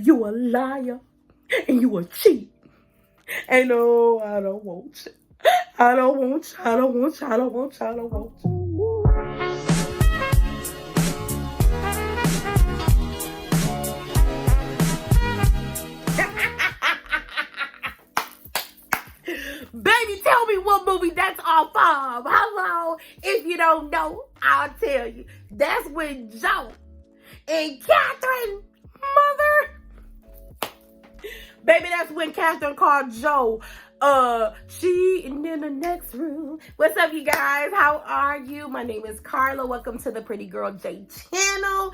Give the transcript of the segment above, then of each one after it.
You a liar and you a cheat. And no, I don't want you. I don't want you. I don't want you. I don't want you. I don't want you. Baby, tell me what movie that's off of. Hello. If you don't know, I'll tell you. That's when Joe and Catherine, mother. Baby, that's when Catherine called Joe. She in the next room. What's up, you guys? How are you? My name is Carla. Welcome to the Prettigrylj channel.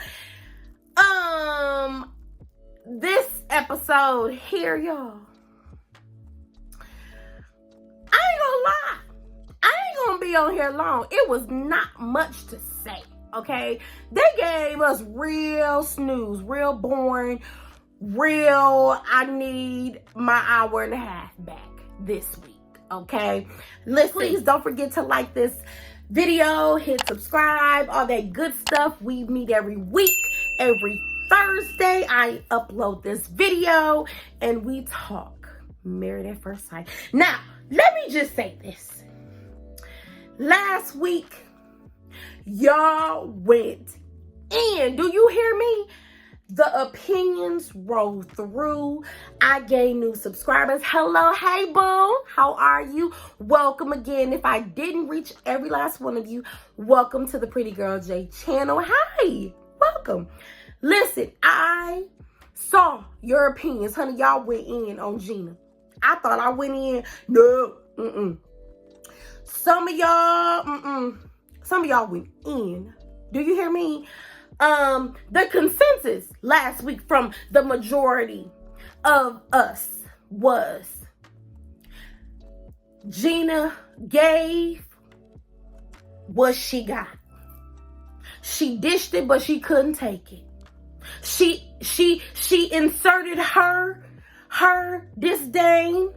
This episode here, y'all. I ain't gonna lie. I ain't gonna be on here long. It was not much to say, okay? They gave us real snooze, real boring, real I need my hour and a half back this week, okay? Listen, please don't forget to like this video, hit subscribe, all that good stuff. We meet every week, every Thursday. I upload this video and we talk married at first sight. Now, let me just say this. Last week, y'all went in. Do you hear me? The opinions rolled through. I gained new subscribers. Hello, hey boo. How are you? Welcome again. If I didn't reach every last one of you, welcome to the Prettigrylj channel. Hi, welcome. Listen, I saw your opinions. Honey, y'all went in on Gina. I thought I went in. No. Some of y'all went in. Do you hear me? The consensus last week from the majority of us was Gina gave what she got. She dished it, but she couldn't take it. She inserted her disdain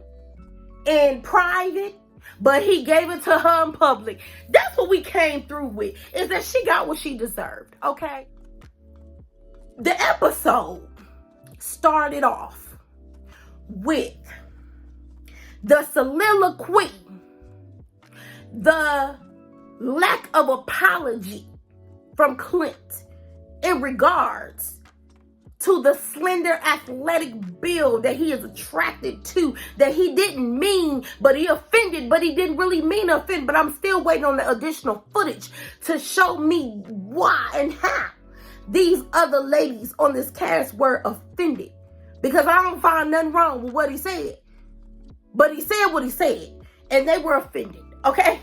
in private, but he gave it to her in public. That's what we came through with, is that she got what she deserved, okay? The episode started off with the soliloquy, the lack of apology from Clint in regards to the slender athletic build that he is attracted to, that he didn't mean, but he offended, but he didn't really mean to offend. But I'm still waiting on the additional footage to show me why and how these other ladies on this cast were offended. Because I don't find nothing wrong with what he said. But he said what he said, and they were offended, okay?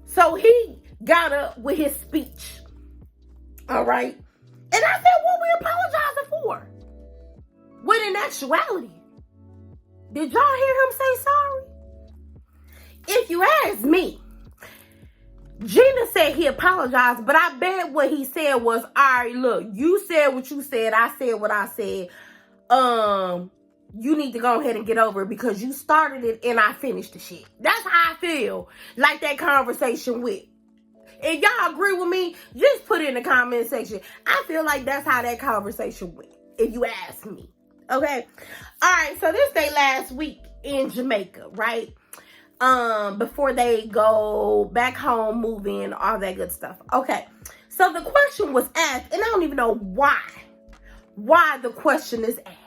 So he got up with his speech, all right? And I said, what we apologizing for? When in actuality, did y'all hear him say sorry? If you ask me, Gina said he apologized, but I bet what he said was, all right, look, you said what you said, I said what I said. You need to go ahead and get over it because you started it and I finished the shit. That's how I feel like that conversation went. If y'all agree with me, just put it in the comment section. I feel like that's how that conversation went, if you ask me. Okay? All right, so this day last week in Jamaica, right? Before they go back home, move in, all that good stuff. Okay, so the question was asked, and I don't even know why the question is asked.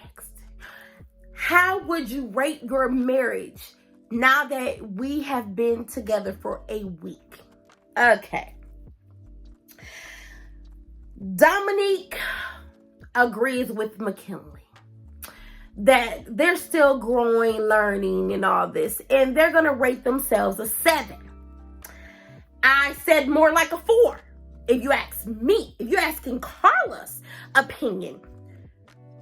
How would you rate your marriage now that we have been together for a week? Okay. Dominique agrees with McKinley that they're still growing, learning, and all this, and they're going to rate themselves a 7. I said more like a 4. If you ask me, if you're asking Carla's opinion,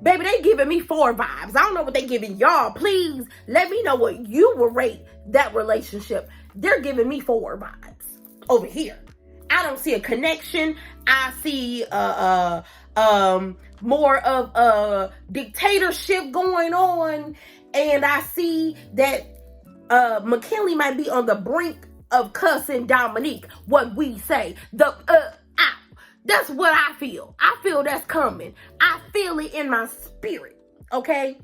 baby, they giving me 4 vibes. I don't know what they giving y'all. Please let me know what you will rate that relationship. They're giving me 4 vibes over here. I don't see a connection. I see more of a dictatorship going on, and I see that McKinley might be on the brink of cussing Dominique. What we say, that's what I feel. I feel that's coming. I feel it in my spirit, okay?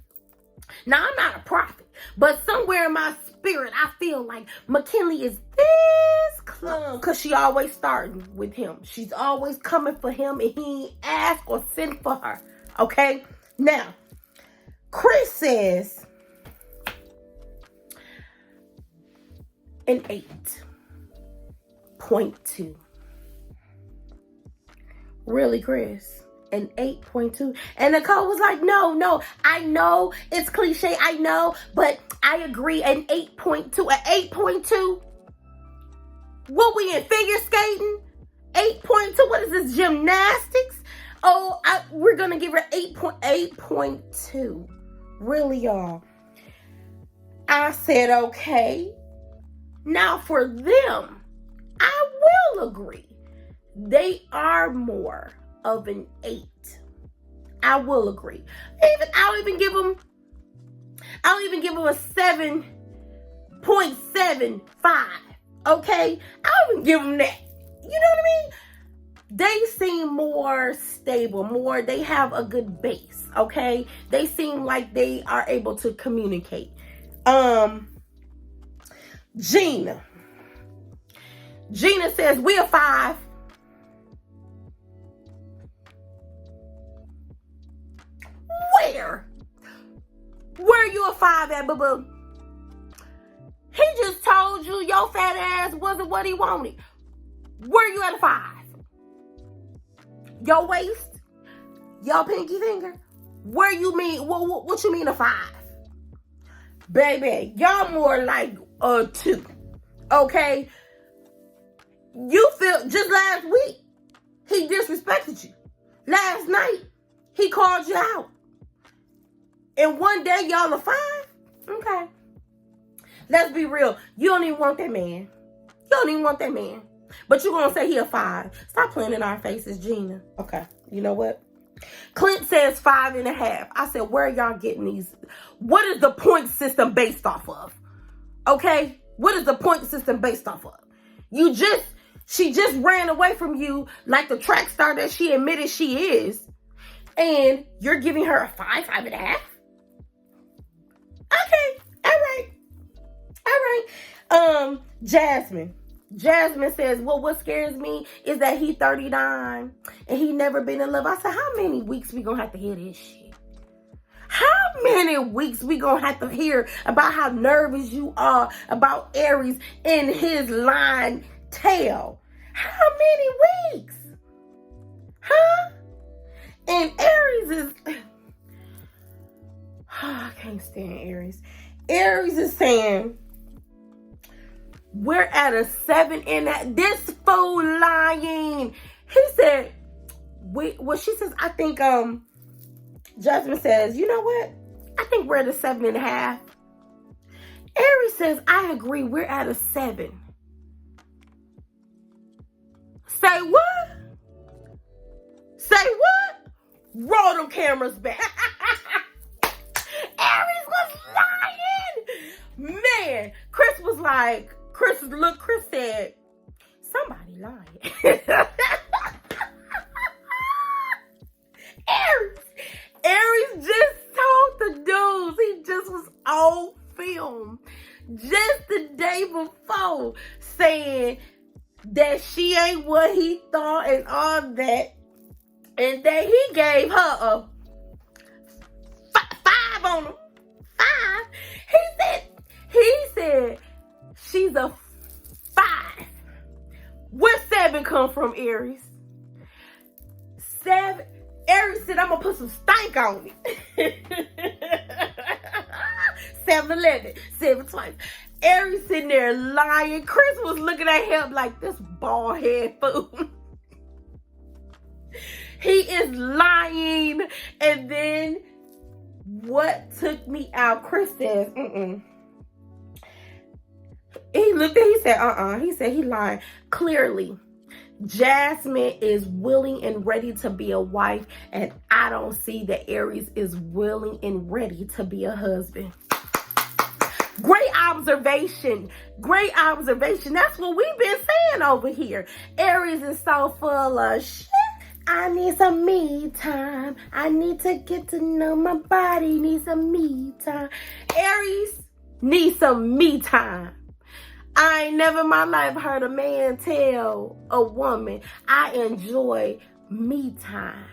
Now, I'm not a prophet, but somewhere in my spirit, I feel like McKinley is this close. Because she always starting with him. She's always coming for him, and he ain't asked or sent for her, okay? Now, Chris says an 8.2. Really, Chris? An 8.2? And Nicole was like, no, I know it's cliche, I know, but I agree, an 8.2. An 8.2? What, we in figure skating? 8.2? What is this, gymnastics? Oh, we're gonna give her 8.2. Really, y'all? I said, okay. Now for them, I will agree. They are more of an 8. I will agree. I'll even give them a 7.75. Okay? I'll even give them that. You know what I mean? They seem more stable, they have a good base, okay? They seem like they are able to communicate. Gina says, we a 5. Where you a 5 at, boo-boo? He just told you your fat ass wasn't what he wanted. Where you at a 5? Your waist? Your pinky finger? Where you mean, what you mean a 5? Baby, y'all more like a 2. Okay? You feel, just last week, he disrespected you. Last night, he called you out. And one day, y'all a 5? Okay. Let's be real. You don't even want that man. But you're going to say he a 5. Stop playing in our faces, Gina. Okay. You know what? Clint says 5.5. I said, where are y'all getting these? What is the point system based off of? Okay? What is the point system based off of? She just ran away from you like the track star that she admitted she is. And you're giving her a 5, 5.5? Okay. All right. Jasmine says, well, what scares me is that he 39 and he never been in love. I said, how many weeks we gonna have to hear this shit? How many weeks we gonna have to hear about how nervous you are about Aries and his lying tail? How many weeks? Huh? And Aries is... I can't stand Aries. Aries is saying, we're at a 7 in that. This fool lying. He said, she says, I think, Jasmine says, you know what? I think we're at a 7.5. Aries says, I agree. We're at a 7. Say what? Roll them cameras back. Aries was lying. Man, Chris said, somebody lying. Aries just told the dudes, he just was on film just the day before saying that she ain't what he thought and all that. And that he gave her a 5 on him. 5. He said she's a 5. Where 7 come from, Aries? 7. Aries said, I'm going to put some stank on it. 7-11. 7 twice. Aries sitting there lying. Chris was looking at him like this bald head fool. He is lying. And then what took me out, Chris says, He looked at, he said, He said he lying. Clearly, Jasmine is willing and ready to be a wife, and I don't see that Aries is willing and ready to be a husband. Great observation. That's what we've been saying over here. Aries is so full of shit I need some me time. I need to get to know my body. Need some me time. Aries needs some me time. I ain't never in my life heard a man tell a woman, I enjoy me time.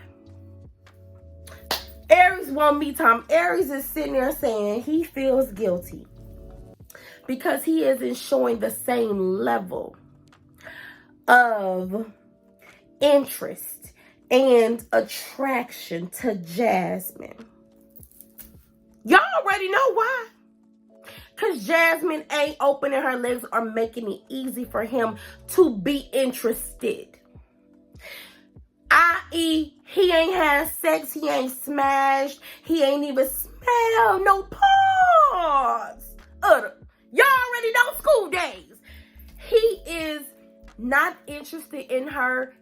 Aries want me time. Aries is sitting there saying he feels guilty because he isn't showing the same level of interest and attraction to Jasmine. Y'all already know why. Because Jasmine ain't opening her legs or making it easy for him to be interested. I.e., he ain't had sex, he ain't smashed, he ain't even smelled no pause. Y'all already know school days. He is not interested in her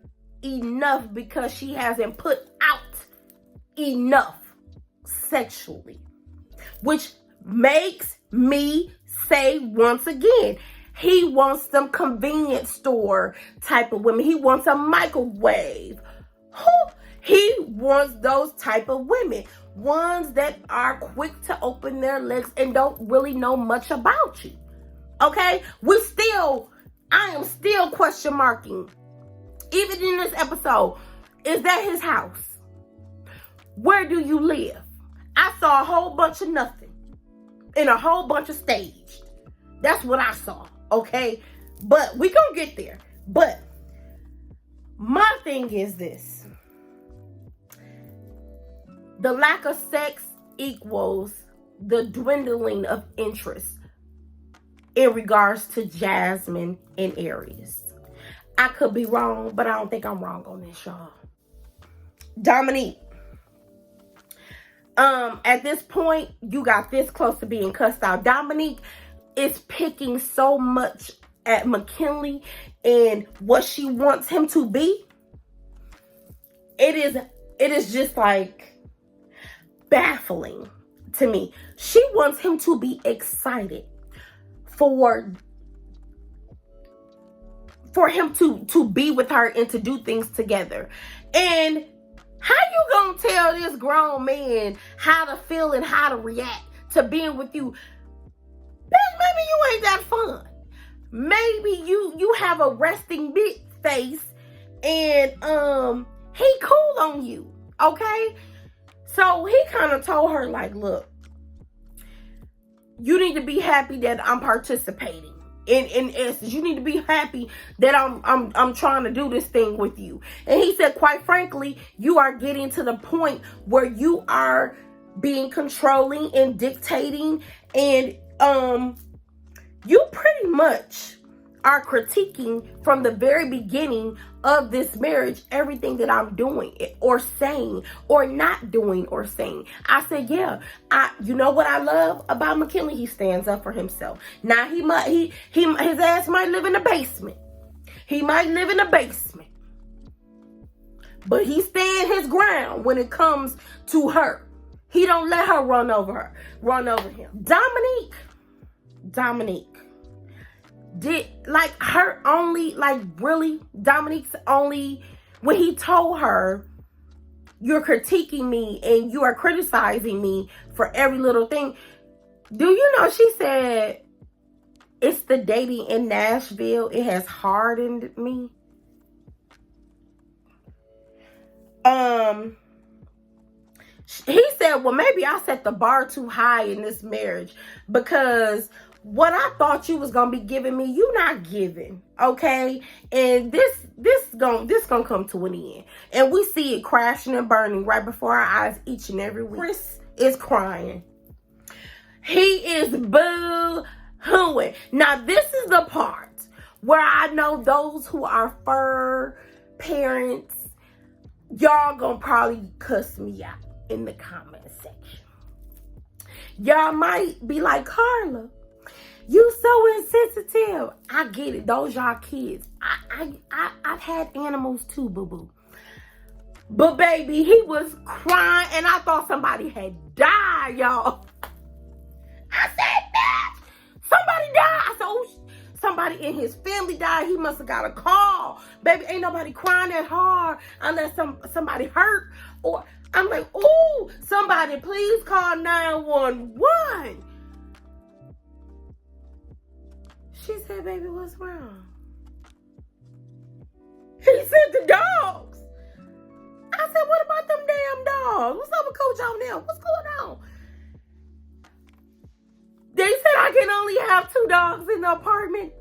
enough because she hasn't put out enough sexually. Which makes me say once again, he wants some convenience store type of women. He wants a microwave. He wants those type of women. Ones that are quick to open their legs and don't really know much about you. Okay? I am still question marking. Even in this episode, is that his house? Where do you live? I saw a whole bunch of nothing. And a whole bunch of staged. That's what I saw. Okay? But we gonna get there. But my thing is this. The lack of sex equals the dwindling of interest in regards to Jasmine and Aries. I could be wrong, but I don't think I'm wrong on this, y'all. Dominique. At this point, you got this close to being cussed out. Dominique is picking so much at McKinley and what she wants him to be. It is just like baffling to me. She wants him to be excited for him to be with her and to do things together. And how you gonna tell this grown man how to feel and how to react to being with you? Bitch, maybe you ain't that fun. Maybe you have a resting big face and he cool on you, okay? So he kind of told her, like, look, you need to be happy that I'm participating. In essence, you need to be happy that I'm trying to do this thing with you. And he said, quite frankly, you are getting to the point where you are being controlling and dictating, and you pretty much are critiquing from the very beginning of this marriage everything that I'm doing or saying or not doing or saying. I said, yeah, you know what I love about McKinley? He stands up for himself. Now his ass might live in the basement. He might live in the basement. But he stands his ground when it comes to her. He don't let her run over him. Dominique. Did like her only, like really Dominique's only, when he told her, you're critiquing me and you are criticizing me for every little thing. Do you know she said it's the dating in Nashville, it has hardened me. He said, well, maybe I set the bar too high in this marriage because what I thought you was gonna be giving me, you not giving, okay? And this gonna come to an end, and we see it crashing and burning right before our eyes each and every week. Chris is crying. He is boo-hooing. Now this is the part where I know those who are fur parents, y'all gonna probably cuss me out in the comment section. Y'all might be like, Carla, you so insensitive. I get it. Those y'all kids. I've had animals too, boo-boo. But baby, he was crying and I thought somebody had died, y'all. I said, bitch, somebody died. I said, oh, somebody in his family died. He must have got a call. Baby, ain't nobody crying that hard unless somebody hurt. Or I'm like, ooh, somebody please call 911. She said, baby, what's wrong? He said, the dogs. I said, what about them damn dogs? What's up with Coach on there? What's going on? They said I can only have 2 dogs in the apartment.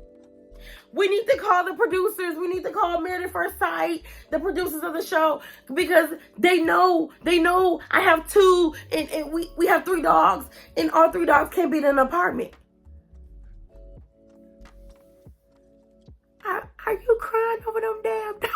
We need to call the producers. We need to call Married at First Sight, the producers of the show, because they know I have 2 and we have 3 dogs, and all 3 dogs can't be in an apartment. Are you crying over them damn dogs?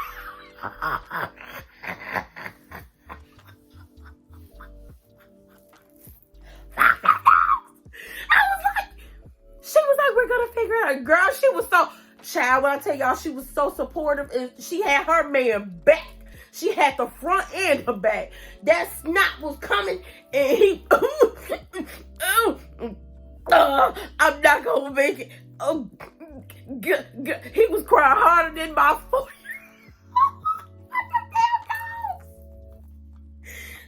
She was like, we're going to figure it out. Girl, she was so, child, when I tell y'all, she was so supportive. And she had her man back. She had the front and the back. That snot was coming. And he, I'm not going to make it. He was crying harder than my foot.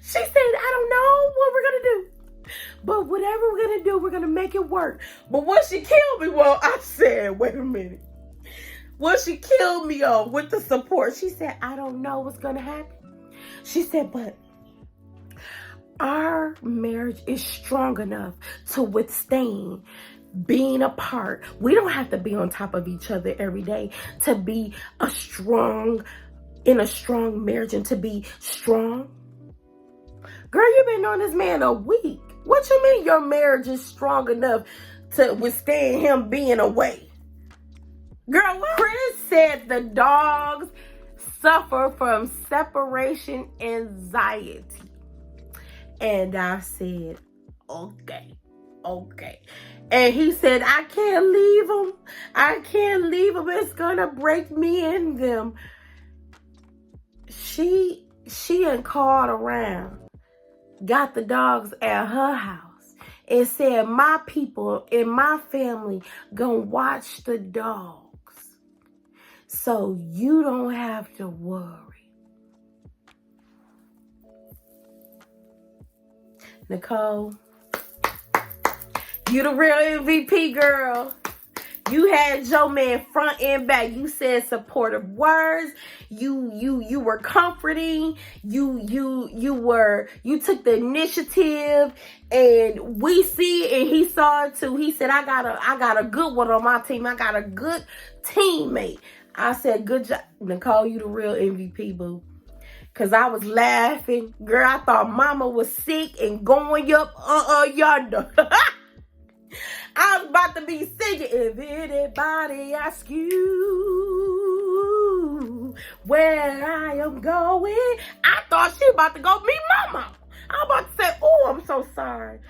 She said, I don't know what we're going to do. But whatever we're going to do, we're going to make it work. But what she killed me, well, I said, wait a minute. What she killed me on with the support, she said, I don't know what's going to happen. She said, but our marriage is strong enough to withstand being apart. We don't have to be on top of each other every day to be in a strong marriage and to be strong. Girl, you've been on this man a week. What you mean your marriage is strong enough to withstand him being away? Girl, Chris said the dogs suffer from separation anxiety. And I said, okay. And he said, I can't leave them. I can't leave them. It's going to break me in them. She ain't called around. Got the dogs at her house and said, my people in my family gonna watch the dogs so you don't have to worry. Nicole, you the real MVP, girl. You had your man front and back. You said supportive words. You were comforting. You took the initiative, and we see it, and he saw it too. He said, I got a good one on my team. I got a good teammate. I said, good job. Nicole, you the real MVP, boo. Cause I was laughing. Girl, I thought mama was sick and going up yonder. I was about to be singing, if anybody asks you where I am going. I thought she about to go meet mama. I was about to say, oh, I'm so sorry.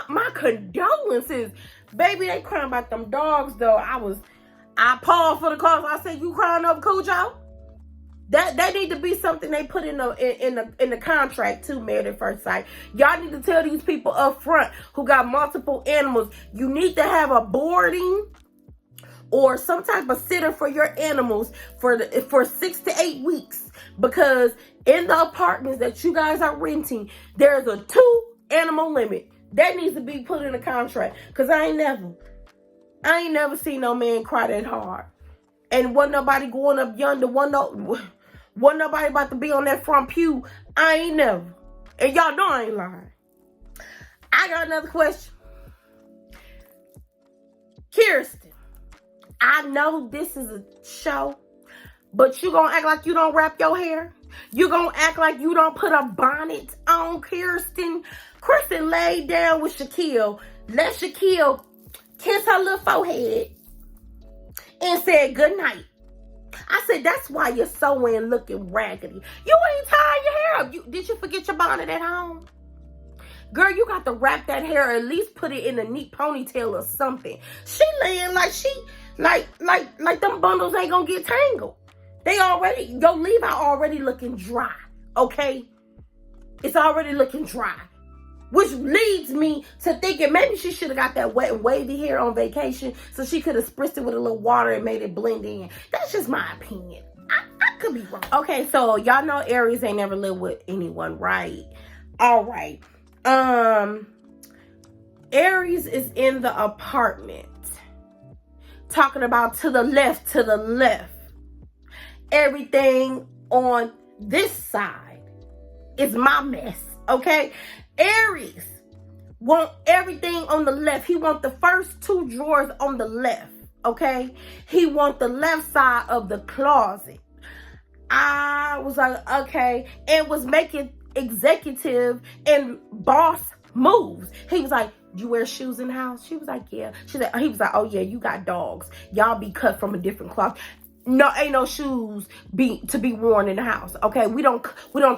My condolences. Baby, they crying about them dogs, though. I paused for the cause. I said, you crying over Cujo? That need to be something they put in the contract too, Married at First Sight. Y'all need to tell these people up front who got multiple animals, you need to have a boarding or some type of sitter for your animals for 6 to 8 weeks. Because in the apartments that you guys are renting, there's a 2 animal limit. That needs to be put in the contract. Cause I ain't never seen no man cry that hard. And wasn't nobody going up yonder, wasn't nobody about to be on that front pew. I ain't never. And y'all know I ain't lying. I got another question. Kirsten, I know this is a show, but you gonna act like you don't wrap your hair? You gonna act like you don't put a bonnet on, Kirsten? Kirsten laid down with Shaquille. Let Shaquille kiss her little forehead and said good night. I said, that's why you're sewing looking raggedy. You ain't tying your hair up. Did you forget your bonnet at home? Girl, you got to wrap that hair, or at least put it in a neat ponytail or something. She laying like like them bundles ain't gonna get tangled. Your leave out already looking dry, okay? It's already looking dry. Which leads me to thinking maybe she should have got that wet and wavy hair on vacation so she could have spritzed it with a little water and made it blend in. That's just my opinion. I could be wrong. Okay, so y'all know Aries ain't never lived with anyone, right? All right. Aries is in the apartment. Talking about to the left. Everything on this side is my mess, okay? Aries want everything on the left. He want the first 2 drawers on the left, okay? He want the left side of the closet. I was like, okay, and was making executive and boss moves. He was like, you wear shoes in the house? She was like, yeah. He was like, oh yeah, you got dogs. Y'all be cut from a different cloth. No, ain't no shoes to be worn in the house. Okay, we don't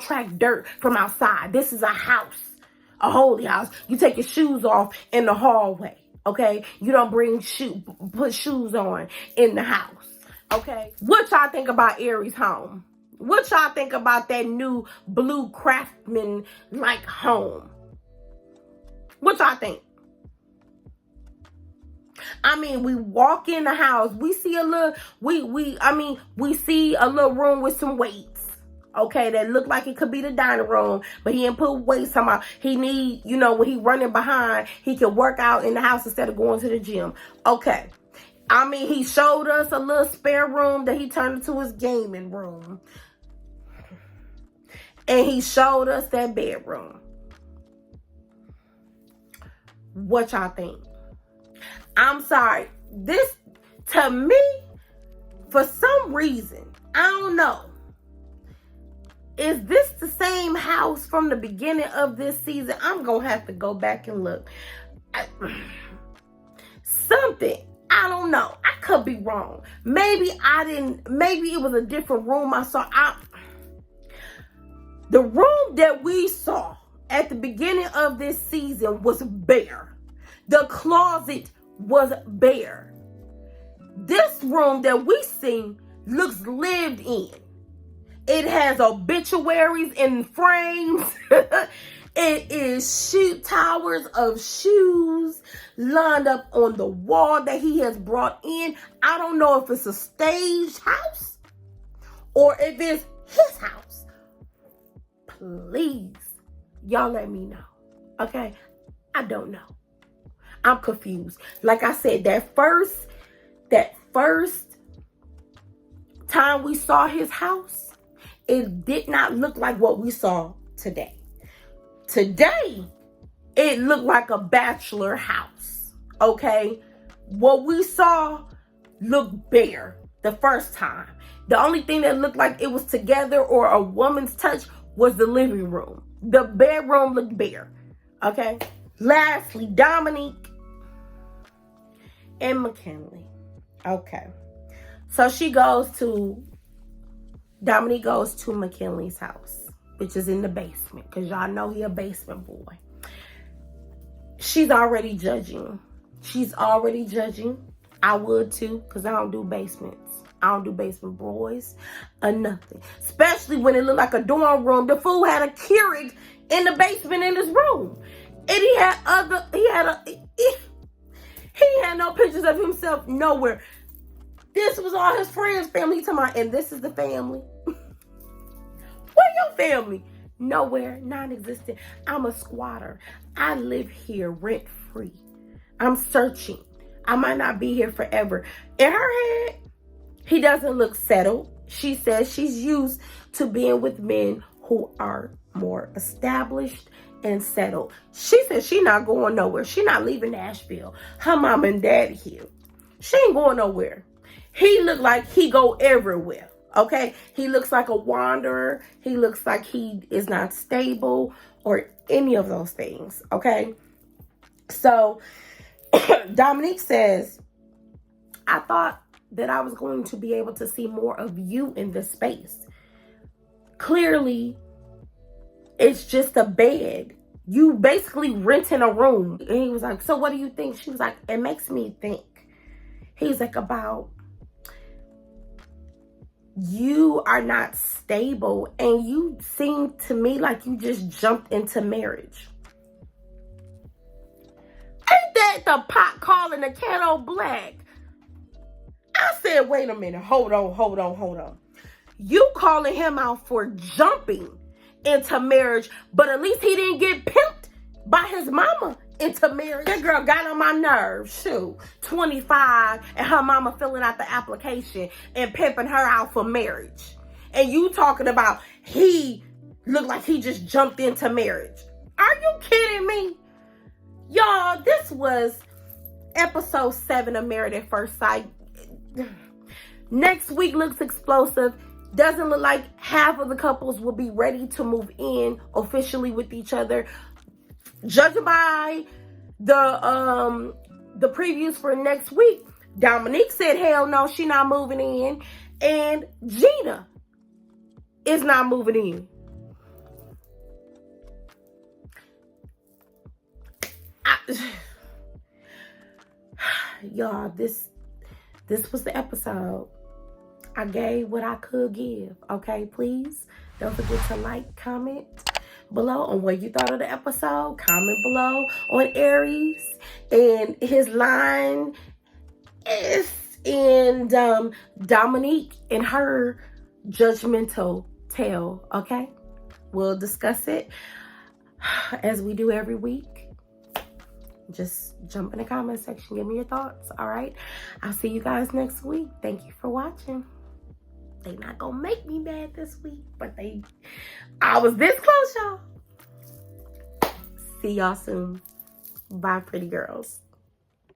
track dirt from outside. This is a house, a holy house. You take your shoes off in the hallway. Okay, you don't put shoes on in the house. Okay, what y'all think about Aries' home? What y'all think about that new blue craftsman like home? What y'all think? I mean, we walk in the house, we see a little, we see a little room with some weights, okay, that look like it could be the dining room, but he didn't put weights somehow. He need, when he running behind, he can work out in the house instead of going to the gym. Okay. I mean, he showed us a little spare room that he turned into his gaming room. And he showed us that bedroom. What y'all think? I'm sorry. This, to me, for some reason, I don't know. Is this the same house from the beginning of this season? I'm going to have to go back and look. Something. I don't know. I could be wrong. Maybe it was a different room I saw. The room that we saw at the beginning of this season was bare. The closet was bare. This room that we seen looks lived in. It has obituaries in frames. It is towers of shoes lined up on the wall that he has brought in. I don't know if it's a staged house or if it's his house. Please, y'all let me know. Okay? I don't know. I'm confused. Like I said, that first time we saw his house, it did not look like what we saw today. Today, it looked like a bachelor house, okay? What we saw looked bare the first time. The only thing that looked like it was together or a woman's touch was the living room. The bedroom looked bare, okay? Lastly, Dominique and McKinley. Okay. So Dominique goes to McKinley's house, which is in the basement, because y'all know he a basement boy. She's already judging. I would too, because I don't do basements. I don't do basement boys or nothing. Especially when it looked like a dorm room. The fool had a Keurig in the basement in his room. And he had no pictures of himself nowhere. This was all his friends' family. He talking about, and this is the family. Where your family? Nowhere, non-existent. I'm a squatter. I live here rent-free. I'm searching. I might not be here forever. In her head, he doesn't look settled. She says she's used to being with men who are more established and settled. She says she's not going nowhere. She's not leaving Nashville. Her mom and daddy here. She ain't going nowhere. He look like he go everywhere. Okay, he looks like a wanderer. He looks like he is not stable or any of those things. Okay, so Dominique says, I thought that I was going to be able to see more of you in this space. Clearly, it's just a bed. You basically renting a room. And he was like, so what do you think? She was like, it makes me think. He's like, about you are not stable and you seem to me like you just jumped into marriage. get the pot calling the kettle black. I said, wait a minute, hold on. You calling him out for jumping into marriage, but at least he didn't get pimped by his mama into marriage. That girl got on my nerves. Shoot, 25 and her mama filling out the application and pimping her out for marriage. And you talking about he looked like he just jumped into marriage. Are you kidding me? Y'all, this was episode 7 of Married at First Sight. Next week looks explosive. Doesn't look like half of the couples will be ready to move in officially with each other. Judging by the previews for next week, Dominique said, hell no, she not moving in. And Gina is not moving in. Y'all, this was the episode. I gave what I could give. Okay, please don't forget to like, comment below on what you thought of the episode. Comment below on Aries and his line and Dominique and her judgmental tale. Okay, we'll discuss it as we do every week. Just jump in the comment section, give me your thoughts. All right, I'll see you guys next week. Thank you for watching. They not gonna make me mad this week, but I was this close, y'all. See y'all soon. Bye, pretty girls.